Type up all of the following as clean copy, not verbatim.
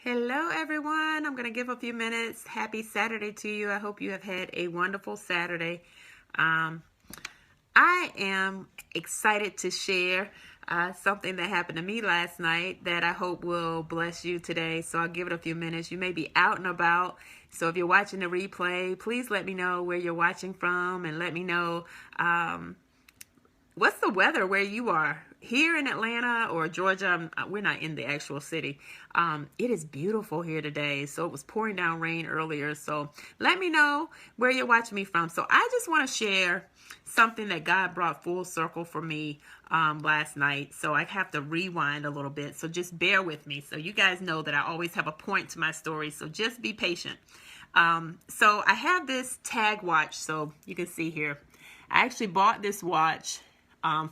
Hello, everyone. I'm going to give a few minutes. Happy Saturday to you. I hope you have had a wonderful Saturday. Um, I am excited to share something that happened to me last night that I hope will bless you today. So I'll give it a few minutes. You may be out and about. So if you're watching the replay, please let me know where you're watching from and let me know what's the weather where you are. Here in Atlanta or Georgia, we're not in the actual city. It is beautiful here today. So it was pouring down rain earlier. So let me know where you're watching me from. So I just want to share something that God brought full circle for me last night. So I have to rewind a little bit. So just bear with me. So you guys know that I always have a point to my story. So just be patient. So I have this tag watch. So you can see here. I actually bought this watch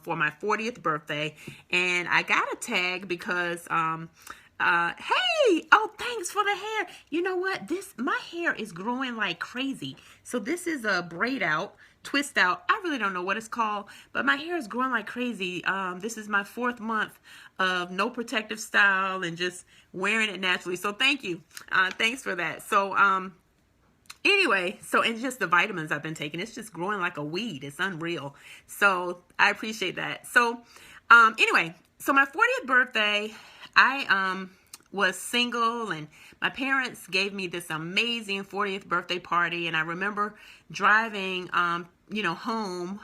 for my 40th birthday, and I got a tag because hey, oh, thanks for the hair. You know what, my hair is growing like crazy. So this is a braid out, twist out, I really don't know what it's called, but my hair is growing like crazy. This is my 4th month of no protective style and just wearing it naturally. So thank you. Thanks for that. So anyway, so and just the vitamins I've been taking, it's just growing like a weed. It's unreal. So I appreciate that. So anyway, so my 40th birthday, I was single, and my parents gave me this amazing 40th birthday party. And I remember driving home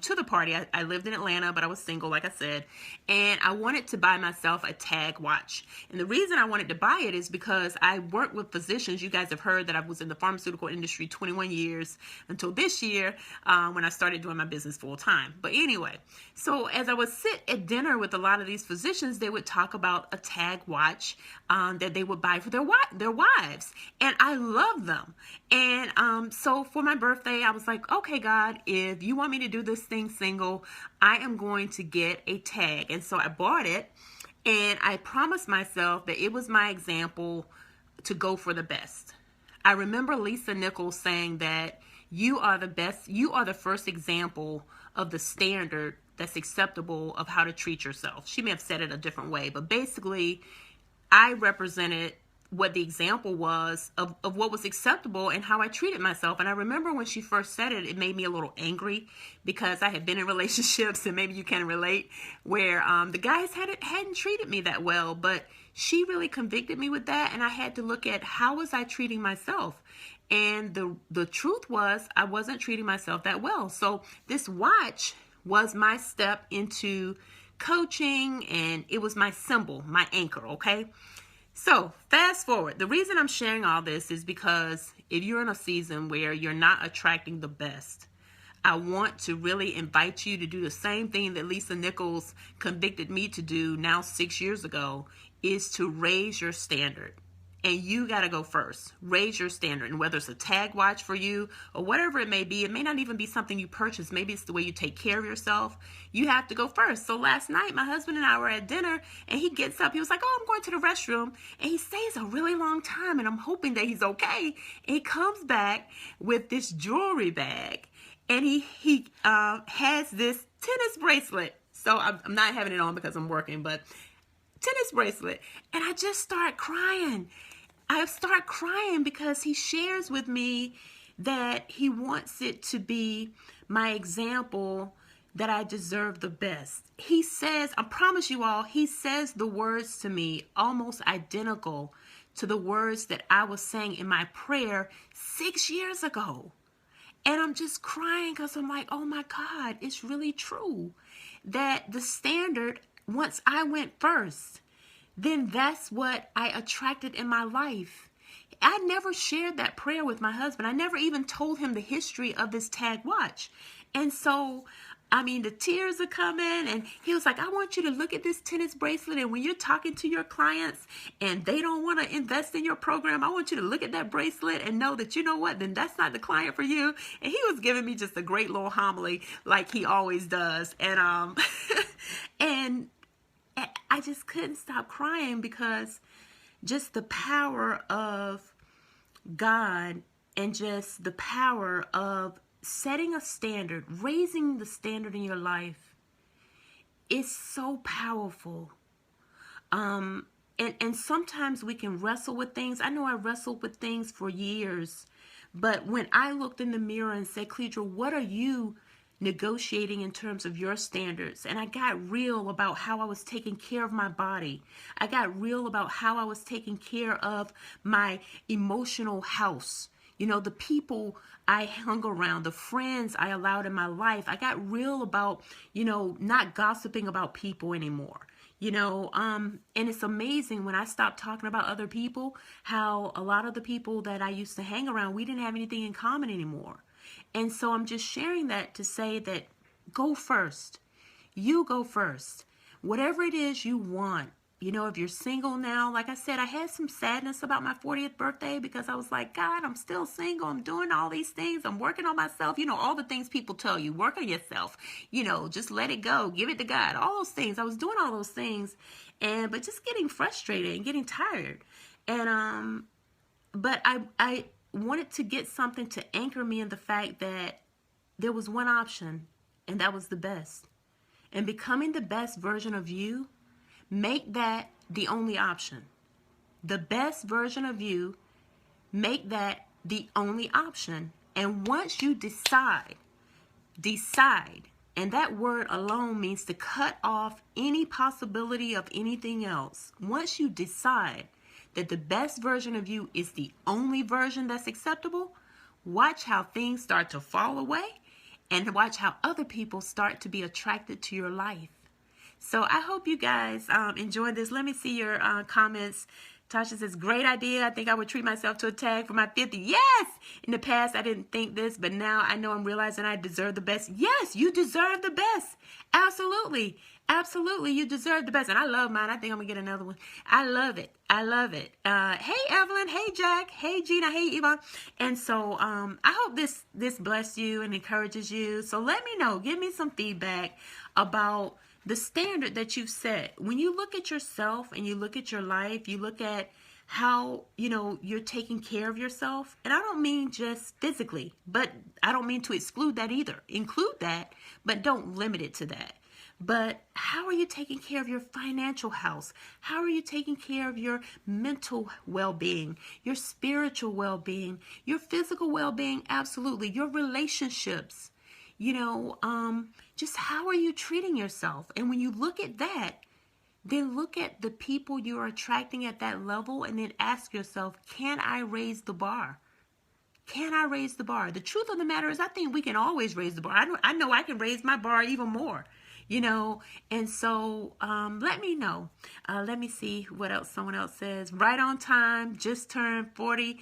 to the party. I lived in Atlanta, but I was single, like I said, and I wanted to buy myself a tag watch. And the reason I wanted to buy it is because I worked with physicians. You guys have heard that I was in the pharmaceutical industry 21 years until this year when I started doing my business full time. But anyway, so as I would sit at dinner with a lot of these physicians, they would talk about a tag watch that they would buy for their wives. And I love them. And so for my birthday, I was like, okay, God, if you want me to do this thing single, I am going to get a tag. And so I bought it, and I promised myself that it was my example to go for the best. I remember Lisa Nichols saying that you are the best, you are the first example of the standard that's acceptable of how to treat yourself. She may have said it a different way, but basically I represented what the example was of what was acceptable and how I treated myself. And I remember when she first said it, it made me a little angry because I had been in relationships, and maybe you can relate, where the guys hadn't treated me that well. But she really convicted me with that, and I had to look at how was I treating myself. And the truth was I wasn't treating myself that well. So this watch was my step into coaching, and it was my symbol, my anchor, okay? So fast forward. The reason I'm sharing all this is because if you're in a season where you're not attracting the best, I want to really invite you to do the same thing that Lisa Nichols convicted me to do now 6 years ago, is to raise your standard. And you got to go first. Raise your standard. And whether it's a tag watch for you or whatever it may not even be something you purchase. Maybe it's the way you take care of yourself. You have to go first. So last night, my husband and I were at dinner, and he gets up. He was like, oh, I'm going to the restroom. And he stays a really long time, and I'm hoping that he's okay. And he comes back with this jewelry bag, and he has this tennis bracelet. So I'm not having it on because I'm working, but tennis bracelet. And I just start crying. I start crying because he shares with me that he wants it to be my example that I deserve the best. He says, I promise you all, he says the words to me almost identical to the words that I was saying in my prayer 6 years ago. And I'm just crying because I'm like, oh my God, it's really true that the standard, once I went first, then that's what I attracted in my life. I never shared that prayer with my husband. I never even told him the history of this tag watch. And so, I mean, the tears are coming, and he was like, I want you to look at this tennis bracelet, and when you're talking to your clients and they don't want to invest in your program, I want you to look at that bracelet and know that, you know what, then that's not the client for you. And he was giving me just a great little homily like he always does. And and I just couldn't stop crying because just the power of God and just the power of setting a standard, raising the standard in your life is so powerful. and sometimes we can wrestle with things. I know I wrestled with things for years, but when I looked in the mirror and said, Cledra, what are you negotiating in terms of your standards? And I got real about how I was taking care of my body. I got real about how I was taking care of my emotional house. You know, the people I hung around, the friends I allowed in my life. I got real about, you know, not gossiping about people anymore. You know, and it's amazing when I stopped talking about other people, how a lot of the people that I used to hang around, we didn't have anything in common anymore. And so I'm just sharing that to say that go first. You go first. Whatever it is you want. You know, if you're single now, like I said, I had some sadness about my 40th birthday because I was like, God, I'm still single. I'm doing all these things. I'm working on myself. You know, all the things people tell you, work on yourself, you know, just let it go, give it to God, all those things. I was doing all those things, but just getting frustrated and getting tired. And, but I wanted to get something to anchor me in the fact that there was one option, and that was the best. And becoming the best version of you, make that the only option. The best version of you, make that the only option. And once you decide, and that word alone means to cut off any possibility of anything else. Once you decide that the best version of you is the only version that's acceptable, watch how things start to fall away and watch how other people start to be attracted to your life. So I hope you guys enjoyed this. Let me see your comments. Tasha says, great idea. I think I would treat myself to a tag for my 50th. Yes! In the past, I didn't think this, but now I know I'm realizing I deserve the best. Yes, you deserve the best. Absolutely. Absolutely, you deserve the best. And I love mine. I think I'm going to get another one. I love it. I love it. Hey, Evelyn. Hey, Jack. Hey, Gina. Hey, Yvonne. And so I hope this bless you and encourages you. So let me know. Give me some feedback about the standard that you've set. When you look at yourself and you look at your life, you look at how, you know, you're taking care of yourself. And I don't mean just physically, but I don't mean to exclude that either. Include that, but don't limit it to that. But how are you taking care of your financial house? How are you taking care of your mental well-being, your spiritual well-being, your physical well-being? Absolutely. Your relationships. You know, just how are you treating yourself? And when you look at that, then look at the people you're attracting at that level and then ask yourself, can I raise the bar? Can I raise the bar? The truth of the matter is I think we can always raise the bar. I know I can raise my bar even more, you know. And so let me know. Let me see what else someone else says. Right on time, just turned 40.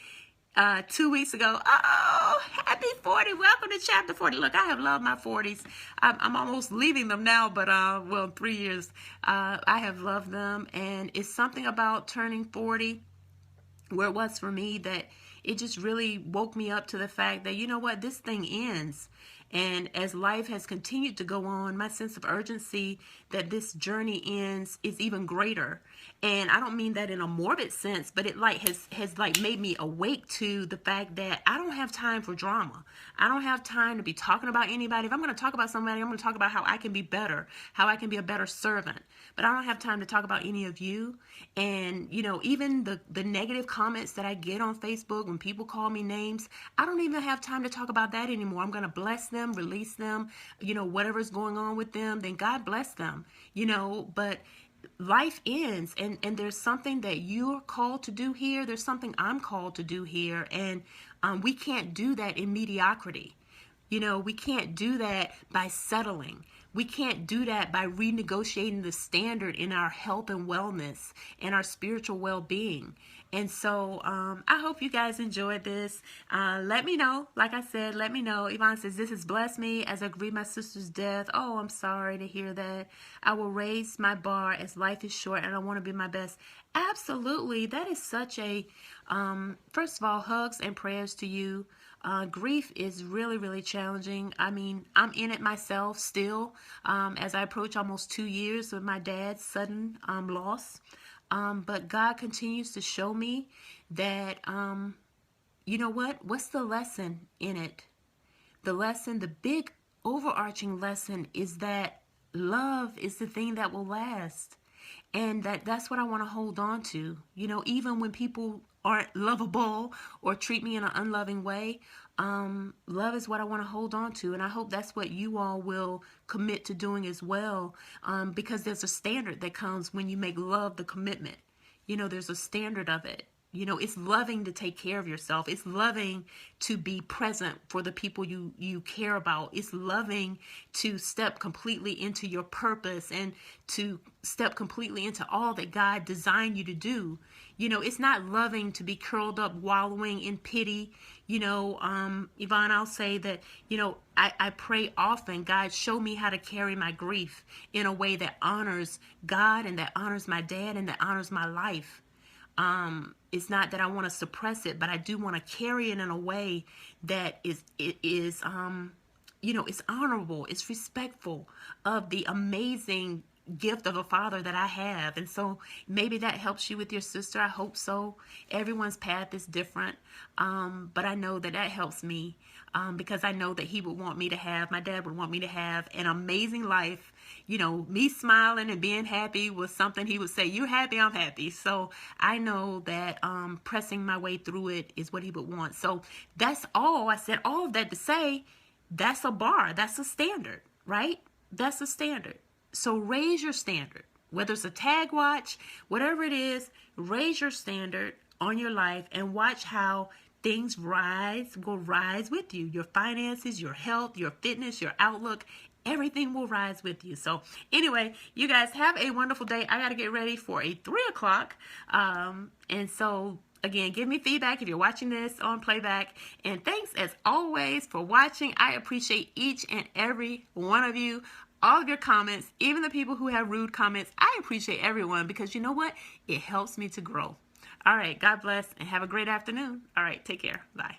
2 weeks ago. Oh, happy 40. Welcome to chapter 40. Look, I have loved my 40s. I'm almost leaving them now, but well, 3 years. I have loved them, and it's something about turning 40 where it was for me that it just really woke me up to the fact that, you know what, this thing ends. And as life has continued to go on, my sense of urgency that this journey ends is even greater. And I don't mean that in a morbid sense, but it like has like made me awake to the fact that I don't have time for drama. I don't have time to be talking about anybody. If I'm going to talk about somebody, I'm going to talk about how I can be better, how I can be a better servant. But I don't have time to talk about any of you. And, you know, even the negative comments that I get on Facebook when people call me names, I don't even have time to talk about that anymore. I'm going to bless them, release them, you know, whatever's going on with them, then God bless them, you know. But life ends, and there's something that you're called to do here. There's something I'm called to do here, and we can't do that in mediocrity. You know, we can't do that by settling. We can't do that by renegotiating the standard in our health and wellness and our spiritual well-being. And so I hope you guys enjoyed this. Let me know. Like I said, let me know. Yvonne says, this has blessed me as I grieve my sister's death. Oh, I'm sorry to hear that. I will raise my bar as life is short and I want to be my best. Absolutely. That is such a, first of all, hugs and prayers to you. Grief is really, really challenging. I mean, I'm in it myself still as I approach almost 2 years of my dad's sudden loss. But God continues to show me that, you know what? What's the lesson in it? The lesson, the big overarching lesson is that love is the thing that will last. And that's what I want to hold on to. You know, even when people aren't lovable or treat me in an unloving way, love is what I want to hold on to. And I hope that's what you all will commit to doing as well, because there's a standard that comes when you make love the commitment. You know, there's a standard of it. You know, it's loving to take care of yourself. It's loving to be present for the people you care about. It's loving to step completely into your purpose and to step completely into all that God designed you to do. You know, it's not loving to be curled up, wallowing in pity. You know, Yvonne, I'll say that, you know, I pray often, God, show me how to carry my grief in a way that honors God and that honors my dad and that honors my life. It's not that I want to suppress it, but I do want to carry it in a way that is you know, it's honorable, it's respectful of the amazing gift of a father that I have. And so maybe that helps you with your sister. I hope so. Everyone's path is different. But I know that helps me, because I know that he would want me to have, my dad would want me to have an amazing life. You know, me smiling and being happy was something he would say, you happy, I'm happy. So I know that pressing my way through it is what he would want. So that's all. I said all of that to say that's a bar. That's a standard, right? That's a standard. So raise your standard, whether it's a tag watch, whatever it is, raise your standard on your life and watch how things will rise with you. Your finances, your health, your fitness, your outlook, everything will rise with you. So anyway, you guys have a wonderful day. I got to get ready for a 3 o'clock. And so again, give me feedback if you're watching this on playback. And thanks as always for watching. I appreciate each and every one of you. All of your comments, even the people who have rude comments. I appreciate everyone because you know what? It helps me to grow. All right. God bless and have a great afternoon. All right. Take care. Bye.